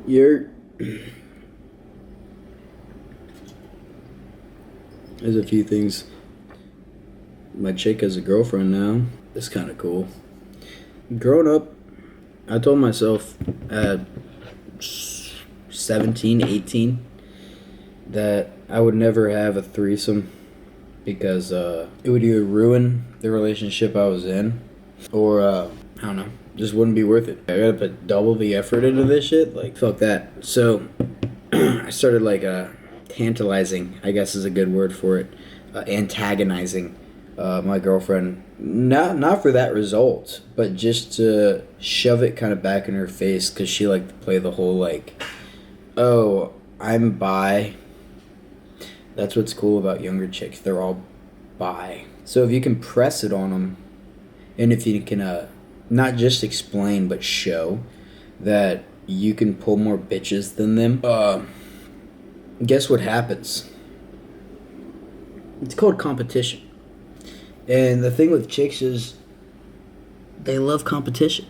You're. There's a few things. My chick has a girlfriend now. It's kind of cool. Growing up, I told myself at 17, 18 that I would never have a threesome because it would either ruin the relationship I was in or, I don't know, just wouldn't be worth it. I gotta put double the effort into this shit. Like, fuck that. So, I started, tantalizing, I guess is a good word for it, antagonizing my girlfriend. Not for that result, but just to shove it kind of back in her face because she liked to play the whole, oh, I'm bi. That's what's cool about younger chicks. They're all bi. So if you can press it on them, and if you can not just explain but show that you can pull more bitches than them, guess what happens? It's called competition. And the thing with chicks is they love competition.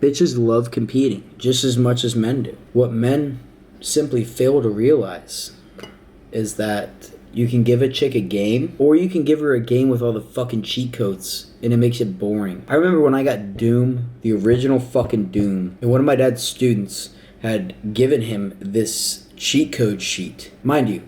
Bitches love competing just as much as men do. What men simply fail to realize is that you can give a chick a game, or you can give her a game with all the fucking cheat codes, and it makes it boring. I remember when I got Doom, the original fucking Doom, and one of my dad's students had given him this cheat code sheet. Mind you,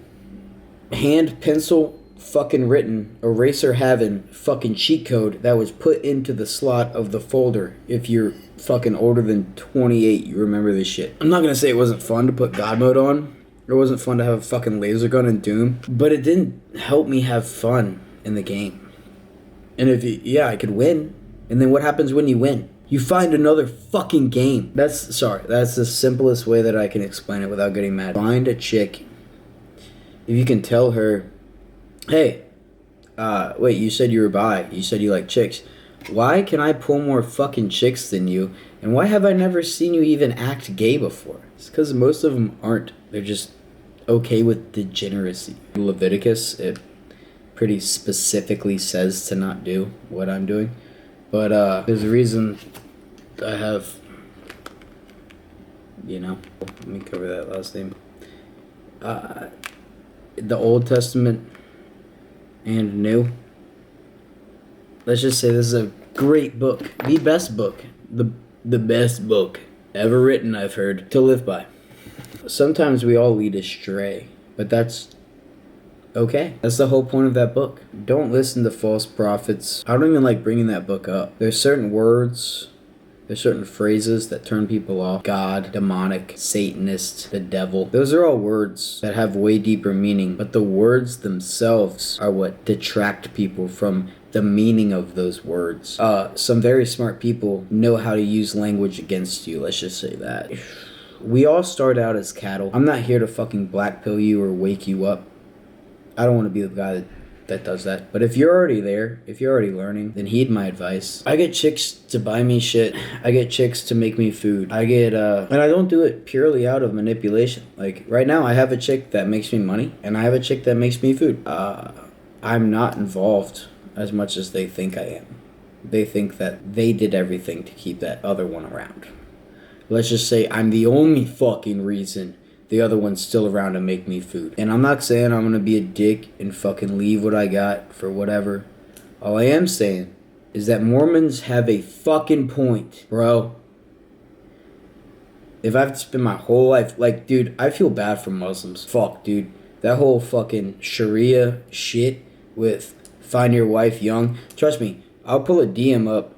hand, pencil, fucking written, eraser having fucking cheat code that was put into the slot of the folder. If you're fucking older than 28, you remember this shit. I'm not gonna say it wasn't fun to put God mode on. It wasn't fun to have a fucking laser gun in Doom, but it didn't help me have fun in the game. And I could win. And then what happens when you win? You find another fucking game. That's the simplest way that I can explain it without getting mad. Find a chick. If you can tell her, hey, wait, you said you were bi. You said you like chicks. Why can I pull more fucking chicks than you? And why have I never seen you even act gay before? It's because most of them aren't. They're just okay with degeneracy. Leviticus, it pretty specifically says to not do what I'm doing. But there's a reason I have, let me cover that last name. The Old Testament and New. Let's just say this is a great book. The best book. The best book ever written, I've heard, to live by. Sometimes we all lead astray, but that's okay. That's the whole point of that book. Don't listen to false prophets. I don't even like bringing that book up. There's certain words, there's certain phrases that turn people off. God, demonic, Satanist, the devil. Those are all words that have way deeper meaning, but the words themselves are what detract people from the meaning of those words. Some very smart people know how to use language against you, let's just say that. We all start out as cattle. I'm not here to fucking black pill you or wake you up. I don't want to be the guy that does that. But if you're already there, if you're already learning, then heed my advice. I get chicks to buy me shit. I get chicks to make me food. I get, and I don't do it purely out of manipulation. Like, right now, I have a chick that makes me money, and I have a chick that makes me food. I'm not involved as much as they think I am. They think that they did everything to keep that other one around. Let's just say I'm the only fucking reason the other one's still around to make me food. And I'm not saying I'm gonna be a dick and fucking leave what I got for whatever. All I am saying is that Mormons have a fucking point, bro. If I've spent my whole life, dude, I feel bad for Muslims. Fuck, dude. That whole fucking Sharia shit with find your wife young. Trust me, I'll pull a DM up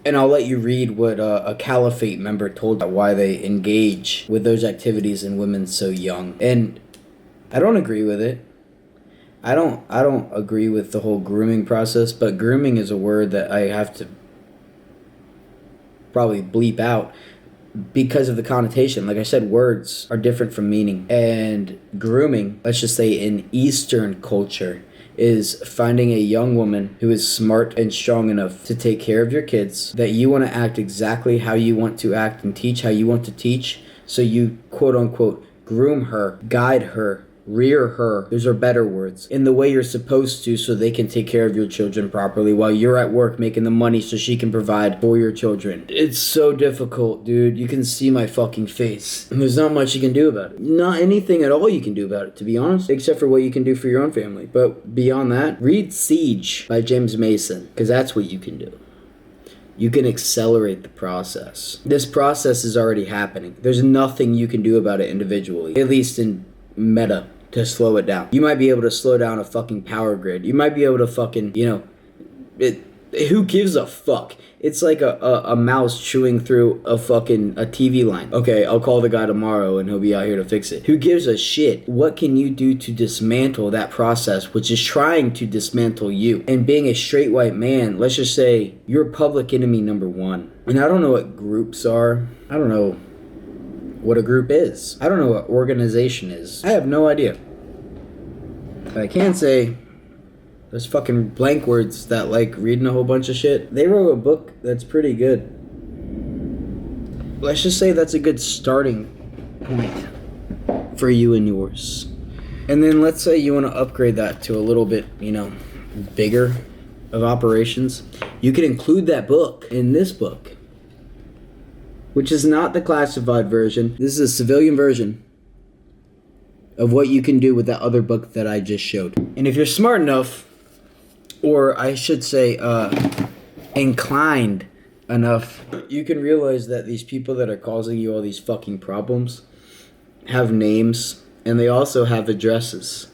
and I'll let you read what a caliphate member told why they engage with those activities in women so young. And I don't agree with it. I don't agree with the whole grooming process, but grooming is a word that I have to probably bleep out because of the connotation. Like I said, words are different from meaning. And grooming, let's just say in Eastern culture, is finding a young woman who is smart and strong enough to take care of your kids, that you want to act exactly how you want to act and teach how you want to teach, so you quote unquote groom her, guide her rear her, those are better words, in the way you're supposed to so they can take care of your children properly while you're at work making the money so she can provide for your children. It's so difficult, dude. You can see my fucking face. And there's not much you can do about it. Not anything at all you can do about it, to be honest, except for what you can do for your own family. But beyond that, read Siege by James Mason, because that's what you can do. You can accelerate the process. This process is already happening. There's nothing you can do about it individually, at least in meta, to slow it down. You might be able to slow down a fucking power grid. You might be able to fucking, who gives a fuck? It's like a mouse chewing through a TV line. Okay, I'll call the guy tomorrow and he'll be out here to fix it. Who gives a shit? What can you do to dismantle that process, which is trying to dismantle you? And being a straight white man, let's just say you're public enemy number one. And I don't know what groups are. I don't know what a group is. I don't know what organization is. I have no idea. But I can say there's fucking blank words that like reading a whole bunch of shit. They wrote a book that's pretty good. Let's just say that's a good starting point for you and yours. And then let's say you want to upgrade that to a little bit, bigger of operations. You can include that book in this book, which is not the classified version. This is a civilian version of what you can do with that other book that I just showed. And if you're smart enough, or I should say inclined enough, you can realize that these people that are causing you all these fucking problems have names, and they also have addresses.